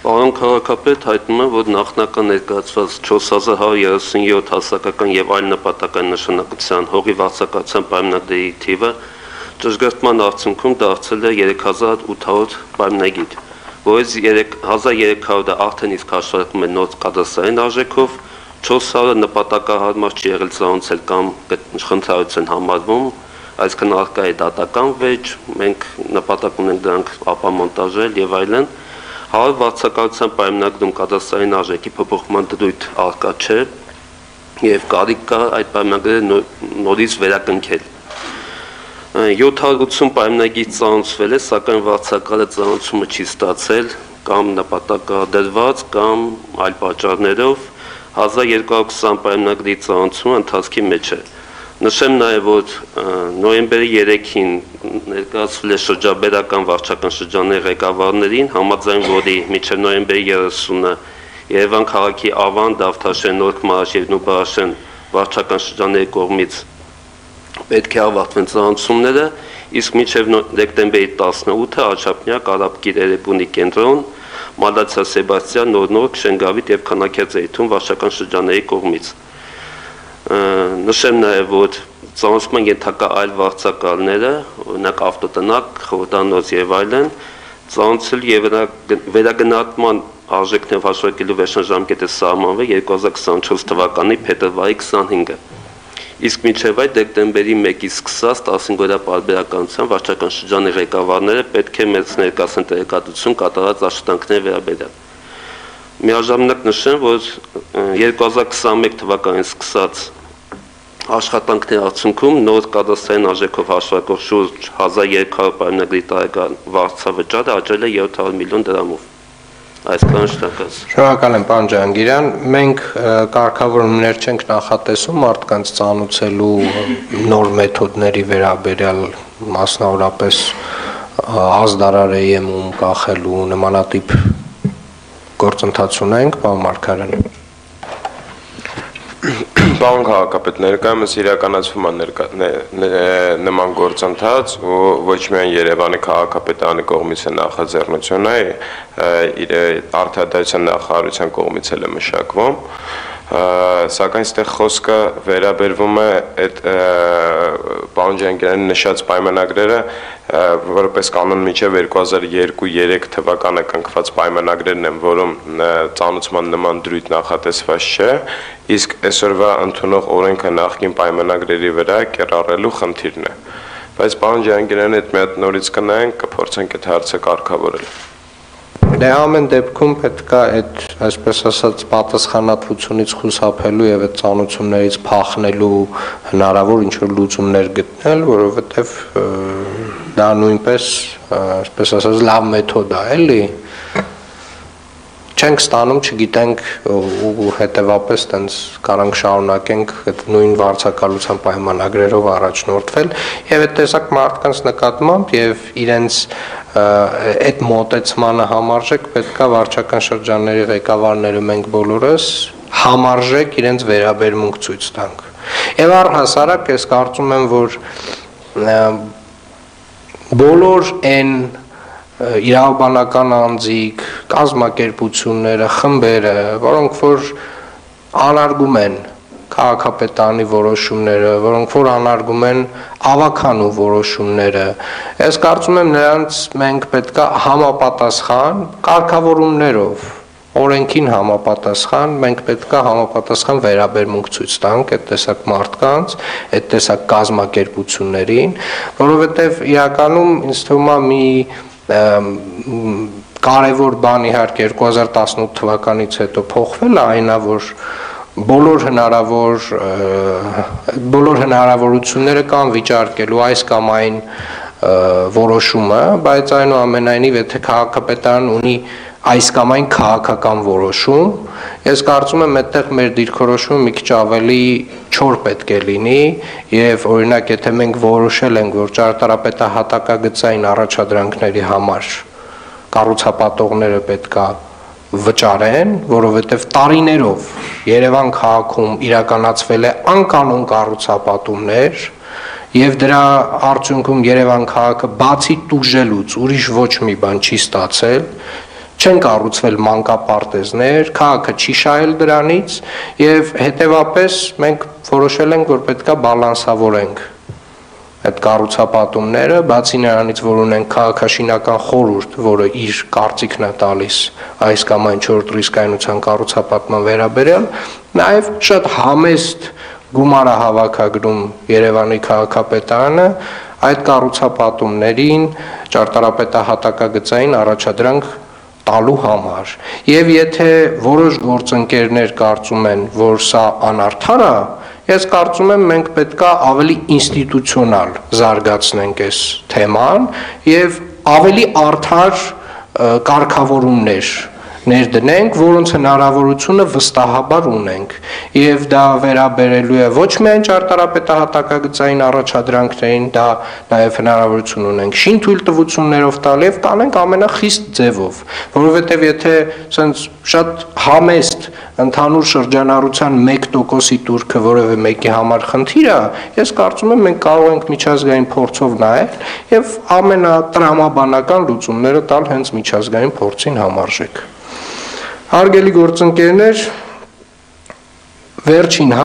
Պարոն քաղաքապետ, հայտնում եմ, որ նախնական ներկայացված 4137 հասարակական եւ այլ նպատակային նշանակության հողի վարձակալության պայմանագրերի թիվը ճշգրտման արդյունքում դարձել է 3800 պայմանագիր, որից 3300-ը արդեն իսկ հաշվարկվում է նոր կադաստրային արժեքով, 400-ը նպատակահարմար չի եղել ծանոթել կամ խնդրություն համարվում, այսինքն արկա է դատական վեճ, մենք նպատակ ունենք դրանք ապամոնտաժել եւ այլն, 100 վարձակալության պայմանագրում կադաստրային արժեքի փոփոխման դրույթ արկա չէ եւ կարիք կա այդ պայմանագրերը նորից վերակնքել։ 780 պայմանագիր ծանոթվել է, սակայն վարձակալը ծանոթումը չի ստացել կամ նպատակադրված կամ այլ պատճառներով 1220 պայմանագրի ծանոթումը ընթացքի մեջ է։ Նշեմ նաև, որ նոյեմբերի 3-ին ներկայացվել է շրջաբերական վարչական շրջանների ղեկավարներին, համաձայն որի մինչև նոյեմբերի 30-ը Երևան քաղաքի Ավան, Դավթաշեն, Նորք Մարաշ եւ Նուբարաշեն վարչական շրջանների կողմից պետք է ավարտվեն ծանոթությունները, իսկ մինչև դեկտեմբերի 18-ը Աչափնյակ, Արաբկիր, Էրեբունի կենտրոն, Մալացիա, Սեբաստիան, Նորնորք, Շենգավիթ եւ Քանաքերձեյթուն վարչական շրջանների կողմից։ Նշեմ նաև, որ ծանոթման ենթակա այլ վարձակալները, օրինակ ավտոտնակ, խորհրդանոց եւ այլն, ծանոթել եւ վերագնահատման արժեքներով հաշվարկելու վերջնաժամկետը սահմանվել 2024 թվականի փետրվարի 25-ը։ Իսկ մինչև այդ դեկտեմբերի 1-ից սկսած 15-օրյա պարբերականության վարչական շրջանի ղեկավարները պետք է մեծ ներկայացնեն տեղեկատվություն կատարած աշխատանքների վերաբերյալ։ Միաժամանակ նշեմ, որ 2021 թվականին սկսած աշխատանքների արդյունքում նոր կադաստրային արժեքով հաշվարկող շուրջ 1200 պայմանագրի տարեկան վարձավճարը աճել է 700 միլիոն դրամով։ Այսքան շնորհակալ։ Շնորհակալ եմ, պարոն Ջհանգիրյան։ Մենք կարգավորումներ չենք նախատեսում մարդկանց ծանոթելու նոր մեթոդների վերաբերյալ, մասնավորապես ազդարար EM-ում կախելու նմանատիպ գործընթաց ունենք, պարոն Մարգարյան։ Պարոն քաղաքապետ, ներկայումս իրականացվում է նման գործընթաց ու ոչ միայն Երևանի քաղաքապետարանի կողմից է նախաձեռնությունը, Արդարադատության նախարարության կողմից էլ է մշակվում, սակայն այստեղ խոսքը վերաբերվում է այդ պարոն Ջհանգիրյանի նշած պայմանագրերը, որպես կանոն մինչև 2002-3 թվականը կնքված պայմանագրերն են, որում ծանոթման նման դրույթ նախատեսված չէ, իսկ այսօրվա ընդունող օրենքը նախկին պայմանագրերի վրա կիրառելու խնդիրն է։ Բայց պարոն Ջհանգիրյանի հետ մի հատ նորից կնայենք, կփորձենք այդ հարցը կարգավորել։ Դե ամեն դեպքում պետք է այդ, այսպես ասած, պատասխանատվությունից խուսափելու եւ այդ ծանոթություններից փախնելու հնարավոր ինչ-որ լուծումներ գտնել, որովհետեւ դա նույնպես, այսպես ասած, լավ մեթոդ է, էլի։ Չենք ստանում, չգիտենք ու հետևապես տենց կարանք շարունակենք այդ նույն վարձակալության պայմանագրերով առաջնորդվել եւ այդ տեսակ մարդկանց նկատմամբ եւ իրենց այդ մոտեցմանը համարժեք պետքա վարչական շրջանների ղեկավարները մենք բոլորս համարժեք իրենց վերաբերմունք ցույց տանք։ Եվ առհասարակ ես կարծում եմ, որ բոլոր այն իրավաբանական անձիկ, կազմակերպությունները, խմբերը, որոնք որ անարգում են քաղաքապետարանի որոշումները, որոնք որ անարգում են ավականու որոշումները, ես կարծում եմ նրանց մենք պետք է համապատասխան կարգավորումներով, օրենքին համապատասխան, մենք պետք է համապատասխան վերաբերմունք ցույց տանք այդ տեսակ մարդկանց, այդ տեսակ կազմակերպություններին, որովհետև իրականում ինձ թվում է մի կարևոր բան իհարկե 2018 թվականից հետո փոխվել է այնա, որ բոլոր հնարավորությունները կան վիճարկելու այս կամ այն որոշումը, բայց այնուամենայնիվ եթե քաղաքապետարան ունի այս կամ այն քաղաքական որոշում, ես կարծում եմ այդտեղ մեր դիրքորոշումը մի քիչ ավելի չոր պետք է լինի եւ օրինակ եթե մենք որոշել ենք, որ ճարտարապետահատակագծային առաջադրանքների համար կառուցապատողները պետքա վճարեն, որովհետեւ տարիներով Երևան քաղաքում իրականացվել է անկանոն կառուցապատումներ եւ դրա արդյունքում Երևան քաղաքը բացի տուժելուց ուրիշ ոչ մի բան չի ստացել, չեն կառուցվել մանկապարտեզներ, քաղաքը չի շահել դրանից եւ հետեւապես մենք որոշել ենք, որ պետքա բալանսավորենք այդ կառուցապատումները, բացի նրանից, որ ունենք քաղաքաշինական խորհուրդ, որը իր կարծիքն է տալիս այս կամ այն 4 ռիսկայնության կառուցապատման վերաբերյալ, նաև շատ համեստ գումար է հավաքագրում Երևանի քաղաքապետարանը այդ կառուցապատումներին ճարտարապետահատակագծային առաջադրանք տալու համար։ Եվ եթե որոշ գործընկերներ կարծում են, որ սա անարդար է, ես կարծում եմ մենք պետք է ավելի ինստիտուցիոնալ զարգացնենք այս թեման եւ ավելի արդար կարգավորումներ ներդնենք, որոնց հնարավորությունը վստահաբար ունենք եւ դա վերաբերելու է ոչ միայն ճարտարապետահատակագծային առաջադրանքներին, դա նաեւ հնարավորություն ունենք շինթույլտվություններով տալ եւ տանենք ամենախիստ ձևով, որովհետեւ եթե ասենց շատ համեստ ընդհանուր շրջանառության 1%-ի турքը որևէ մեկի համար խնդիր է, ես կարծում եմ մենք կարող ենք միջազգային փորձով նայել եւ ամենատրամաբանական լուծումները տալ հենց միջազգային փորձին համարժեք։ Հարգելի գործընկերներ, վերջին